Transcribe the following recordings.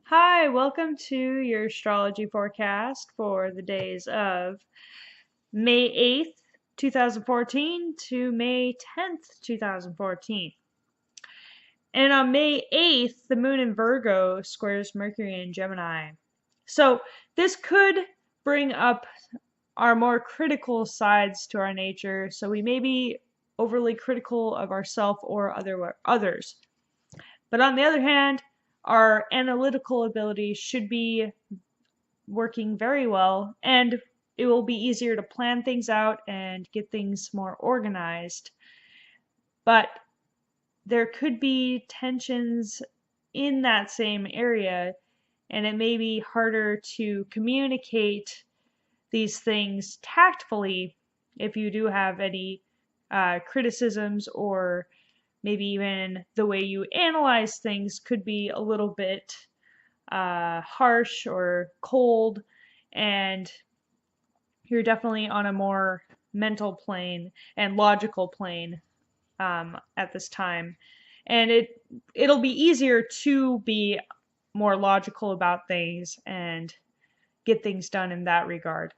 Hi, welcome to your astrology forecast for the days of May 8th, 2014 to May 10th, 2014. And on May 8th, the moon in Virgo squares Mercury in Gemini. So this could bring up our more critical sides to our nature. So we may be overly critical of ourselves or others. But on the other hand, our analytical abilities should be working very well, and it will be easier to plan things out and get things more organized. But there could be tensions in that same area, and it may be harder to communicate these things tactfully if you do have any criticisms, or maybe even the way you analyze things could be a little bit harsh or cold, and you're definitely on a more mental plane and logical plane at this time. And it'll be easier to be more logical about things and get things done in that regard.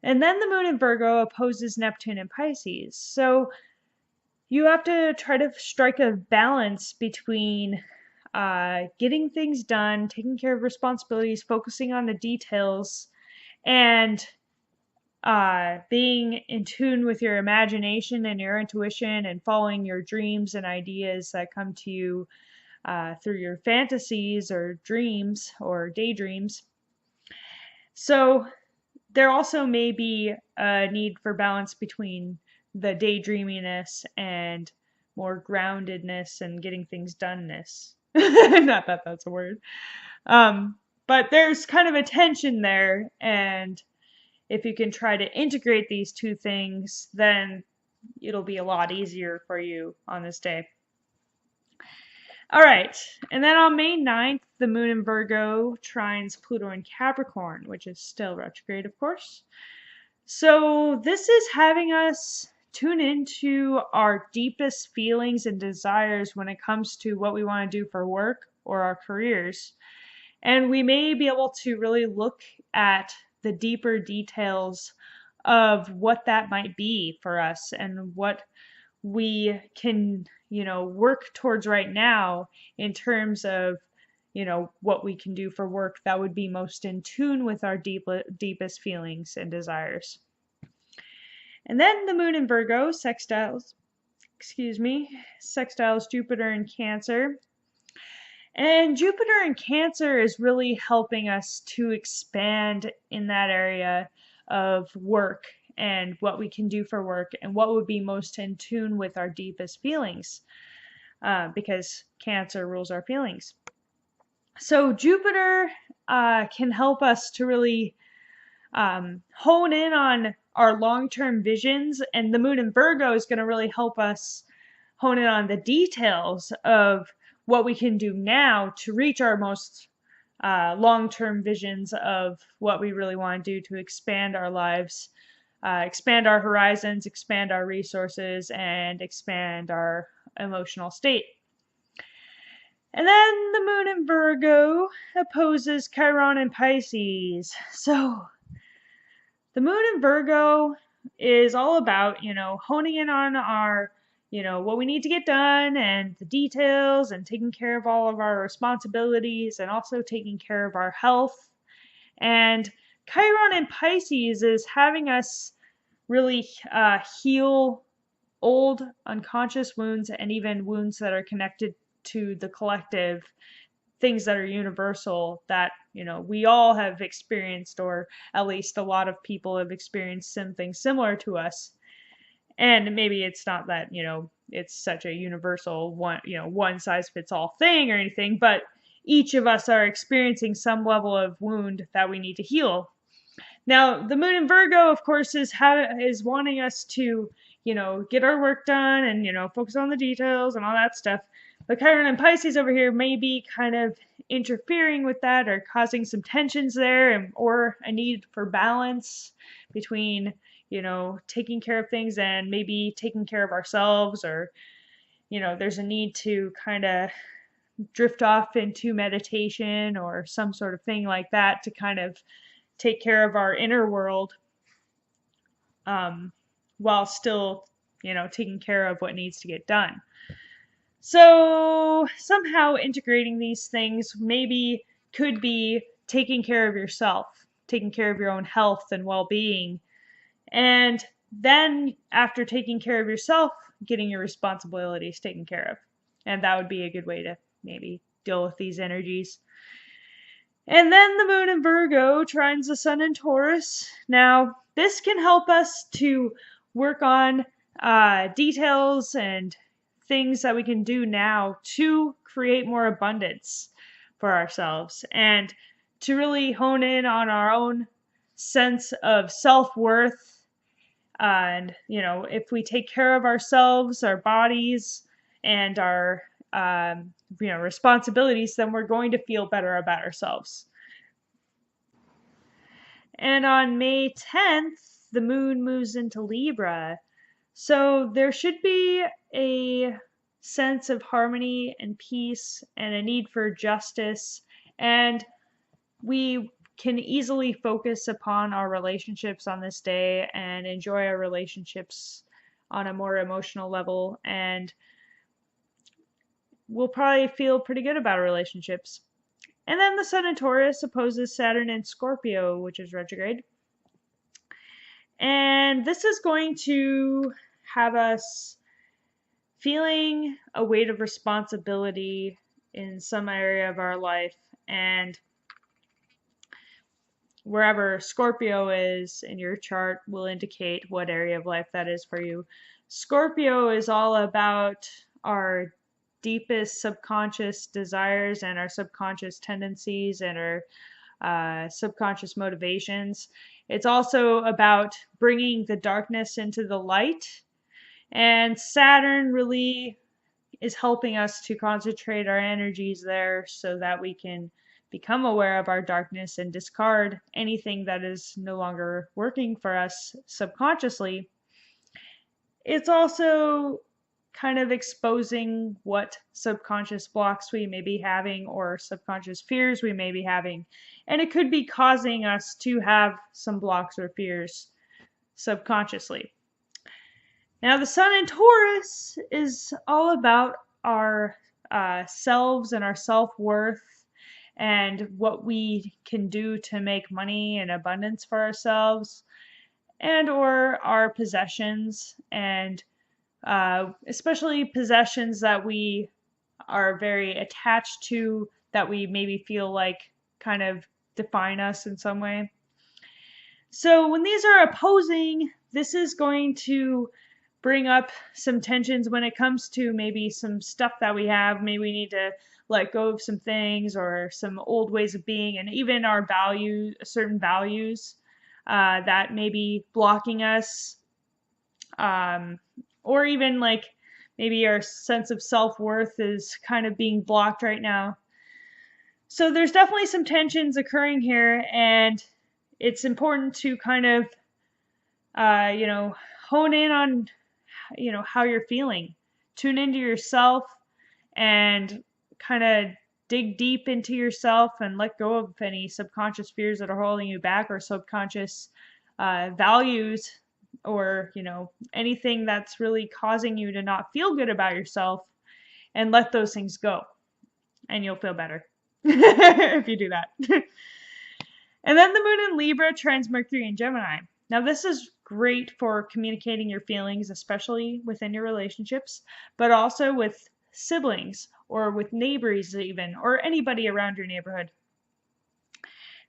And then the moon in Virgo opposes Neptune in Pisces. So you have to try to strike a balance between getting things done, taking care of responsibilities, focusing on the details, and being in tune with your imagination and your intuition and following your dreams and ideas that come to you through your fantasies or dreams or daydreams. So there also may be a need for balance between the daydreaminess and more groundedness and getting things doneness. Not that that's a word. But there's kind of a tension there, and if you can try to integrate these two things, then it'll be a lot easier for you on this day. All right, and then on May 9th, the moon in Virgo trines Pluto in Capricorn, which is still retrograde, of course. So this is having us tune into our deepest feelings and desires when it comes to what we want to do for work or our careers. And we may be able to really look at the deeper details of what that might be for us and what we can, work towards right now in terms of, what we can do for work that would be most in tune with our deepest feelings and desires. And then the moon in Virgo sextiles Jupiter in Cancer. And Jupiter in Cancer is really helping us to expand in that area of work and what we can do for work and what would be most in tune with our deepest feelings, because Cancer rules our feelings. So Jupiter can help us to really hone in on our long-term visions, and the moon in Virgo is going to really help us hone in on the details of what we can do now to reach our most long-term visions of what we really want to do to expand our lives, expand our horizons, expand our resources, and expand our emotional state. And then the moon in Virgo opposes Chiron in Pisces. So the moon in Virgo is all about, honing in on our what we need to get done and the details and taking care of all of our responsibilities and also taking care of our health. And Chiron in Pisces is having us really heal old unconscious wounds and even wounds that are connected to the collective, things that are universal that we all have experienced, or at least a lot of people have experienced something similar to us. And maybe it's not that, it's such a universal one size fits all thing or anything, but each of us are experiencing some level of wound that we need to heal. Now, the moon in Virgo, of course, is wanting us to, get our work done and, focus on the details and all that stuff. But Chiron and Pisces over here may be kind of interfering with that or causing some tensions there, or a need for balance between taking care of things and maybe taking care of ourselves, or, there's a need to kind of drift off into meditation or some sort of thing like that to kind of take care of our inner world, while still, taking care of what needs to get done. So somehow integrating these things maybe could be taking care of yourself, taking care of your own health and well-being, and then after taking care of yourself, getting your responsibilities taken care of. And that would be a good way to maybe deal with these energies. And then the moon in Virgo trines the sun in Taurus. Now, this can help us to work on details and things that we can do now to create more abundance for ourselves and to really hone in on our own sense of self-worth. And, if we take care of ourselves, our bodies, and our responsibilities, then we're going to feel better about ourselves. And on May 10th, the moon moves into Libra. So there should be a sense of harmony and peace and a need for justice. And we can easily focus upon our relationships on this day and enjoy our relationships on a more emotional level. And we'll probably feel pretty good about our relationships. And then the sun in Taurus opposes Saturn in Scorpio, which is retrograde. And this is going to have us feeling a weight of responsibility in some area of our life. And wherever Scorpio is in your chart will indicate what area of life that is for you. Scorpio is all about our deepest subconscious desires and our subconscious tendencies and our subconscious motivations. It's also about bringing the darkness into the light. And Saturn really is helping us to concentrate our energies there so that we can become aware of our darkness and discard anything that is no longer working for us subconsciously. It's also kind of exposing what subconscious blocks we may be having or subconscious fears we may be having. And it could be causing us to have some blocks or fears subconsciously. Now, the sun in Taurus is all about our selves and our self-worth and what we can do to make money and abundance for ourselves and or our possessions, and especially possessions that we are very attached to, that we maybe feel like kind of define us in some way. So when these are opposing, this is going to bring up some tensions when it comes to maybe some stuff that we have. Maybe we need to let go of some things or some old ways of being, and even our values, certain values that may be blocking us, or even like maybe our sense of self-worth is kind of being blocked right now. So there's definitely some tensions occurring here, and it's important to kind of hone in on how you're feeling. Tune into yourself and kind of dig deep into yourself and let go of any subconscious fears that are holding you back, or subconscious values, or anything that's really causing you to not feel good about yourself, and let those things go, and you'll feel better if you do that. And then the moon in Libra trines Mercury in Gemini. Now this is great for communicating your feelings, especially within your relationships, but also with siblings or with neighbors even, or anybody around your neighborhood.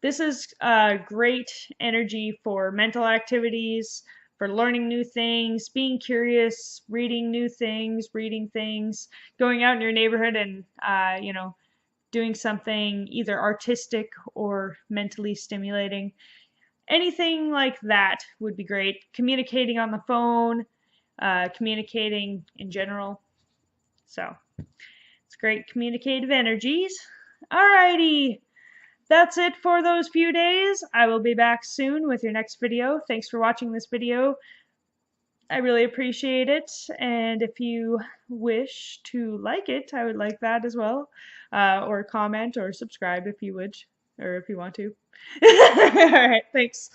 This is great energy for mental activities, for learning new things, being curious, reading new things, going out in your neighborhood and, doing something either artistic or mentally stimulating. Anything like that would be great. Communicating on the phone, communicating in general. So it's great communicative energies. Alrighty. That's it for those few days. I will be back soon with your next video. Thanks for watching this video. I really appreciate it. And if you wish to like it, I would like that as well. Or comment or subscribe if you would, or if you want to. All right, thanks.